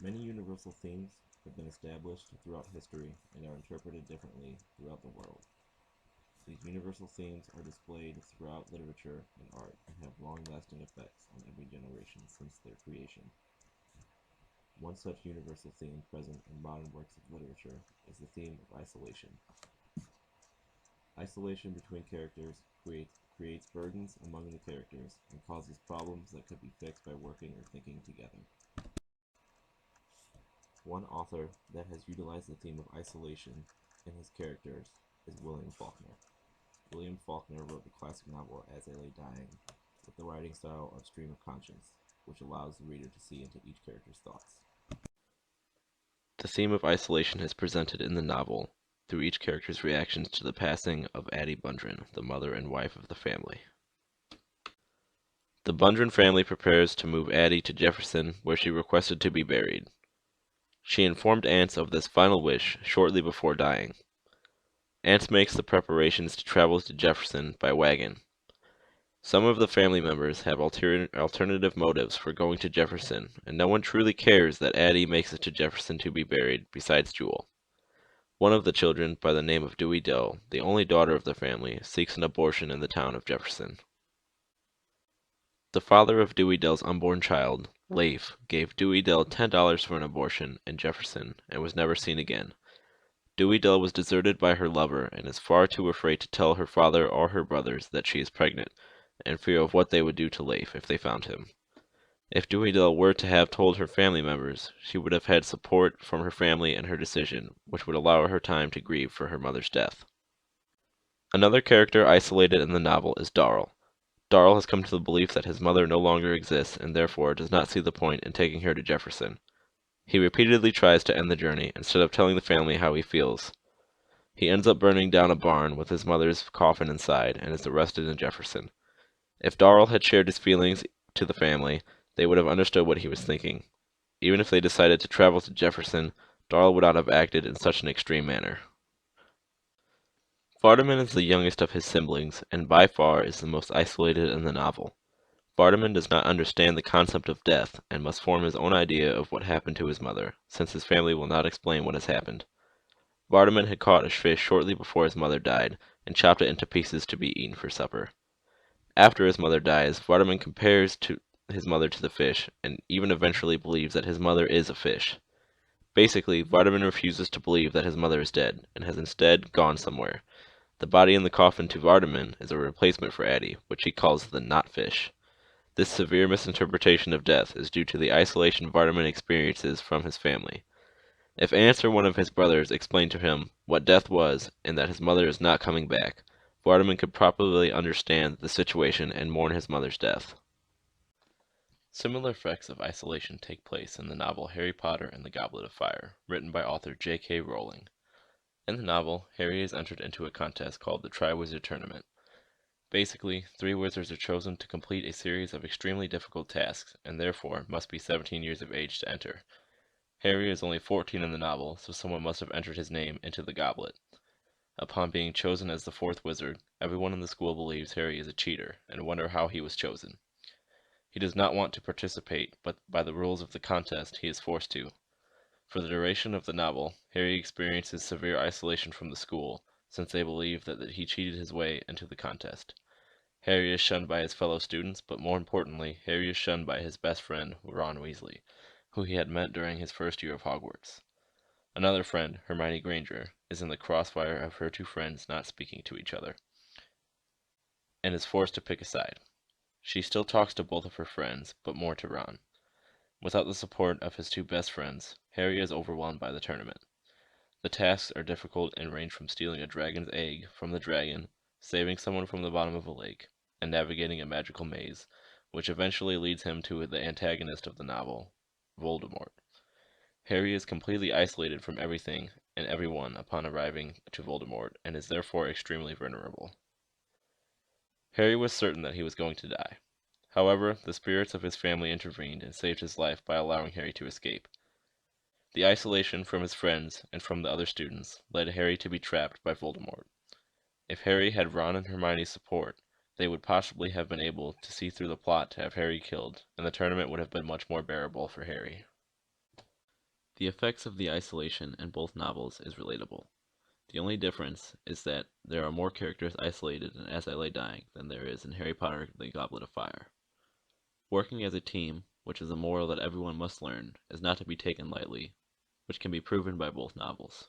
Many universal themes have been established throughout history and are interpreted differently throughout the world. These universal themes are displayed throughout literature and art and have long-lasting effects on every generation since their creation. One such universal theme present in modern works of literature is the theme of isolation. Isolation between characters creates burdens among the characters and causes problems that could be fixed by working or thinking together. One author that has utilized the theme of isolation in his characters is William Faulkner. William Faulkner wrote the classic novel As I Lay Dying with the writing style of stream of conscience, which allows the reader to see into each character's thoughts. The theme of isolation is presented in the novel through each character's reactions to the passing of Addie Bundren, the mother and wife of the family. The Bundren family prepares to move Addie to Jefferson, where she requested to be buried. She informed Ance of this final wish shortly before dying. Ance makes the preparations to travel to Jefferson by wagon. Some of the family members have alternative motives for going to Jefferson, and no one truly cares that Addie makes it to Jefferson to be buried, besides Jewel. One of the children, by the name of Dewey Dell, the only daughter of the family, seeks an abortion in the town of Jefferson. The father of Dewey Dell's unborn child, Leif, gave Dewey Dell $10 for an abortion in Jefferson and was never seen again. Dewey Dell was deserted by her lover and is far too afraid to tell her father or her brothers that she is pregnant, in fear of what they would do to Leif if they found him. If Dewey Dell were to have told her family members, she would have had support from her family in her decision, which would allow her time to grieve for her mother's death. Another character isolated in the novel is Darl. Darl has come to the belief that his mother no longer exists and therefore does not see the point in taking her to Jefferson. He repeatedly tries to end the journey instead of telling the family how he feels. He ends up burning down a barn with his mother's coffin inside and is arrested in Jefferson. If Darl had shared his feelings to the family, they would have understood what he was thinking. Even if they decided to travel to Jefferson, Darl would not have acted in such an extreme manner. Vardaman is the youngest of his siblings, and by far is the most isolated in the novel. Vardaman does not understand the concept of death, and must form his own idea of what happened to his mother, since his family will not explain what has happened. Vardaman had caught a fish shortly before his mother died, and chopped it into pieces to be eaten for supper. After his mother dies, Vardaman compares his mother to the fish, and even eventually believes that his mother is a fish. Basically, Vardaman refuses to believe that his mother is dead, and has instead gone somewhere. The body in the coffin to Vardaman is a replacement for Addie, which he calls the not-fish. This severe misinterpretation of death is due to the isolation Vardaman experiences from his family. If Ance or one of his brothers explained to him what death was and that his mother is not coming back, Vardaman could properly understand the situation and mourn his mother's death. Similar effects of isolation take place in the novel Harry Potter and the Goblet of Fire, written by author J.K. Rowling. In the novel, Harry is entered into a contest called the Triwizard Tournament. Basically, 3 wizards are chosen to complete a series of extremely difficult tasks, and therefore must be 17 years of age to enter. Harry is only 14 in the novel, so someone must have entered his name into the goblet. Upon being chosen as the 4th wizard, everyone in the school believes Harry is a cheater, and wonder how he was chosen. He does not want to participate, but by the rules of the contest he is forced to. For the duration of the novel, Harry experiences severe isolation from the school, since they believe that he cheated his way into the contest. Harry is shunned by his fellow students, but more importantly, Harry is shunned by his best friend, Ron Weasley, who he had met during his first year of Hogwarts. Another friend, Hermione Granger, is in the crossfire of her 2 friends not speaking to each other, and is forced to pick a side. She still talks to both of her friends, but more to Ron. Without the support of his 2 best friends, Harry is overwhelmed by the tournament. The tasks are difficult and range from stealing a dragon's egg from the dragon, saving someone from the bottom of a lake, and navigating a magical maze, which eventually leads him to the antagonist of the novel, Voldemort. Harry is completely isolated from everything and everyone upon arriving to Voldemort, and is therefore extremely vulnerable. Harry was certain that he was going to die. However, the spirits of his family intervened and saved his life by allowing Harry to escape. The isolation from his friends and from the other students led Harry to be trapped by Voldemort. If Harry had Ron and Hermione's support, they would possibly have been able to see through the plot to have Harry killed, and the tournament would have been much more bearable for Harry. The effects of the isolation in both novels is relatable. The only difference is that there are more characters isolated in As I Lay Dying than there is in Harry Potter and the Goblet of Fire. Working as a team, which is a moral that everyone must learn, is not to be taken lightly, which can be proven by both novels.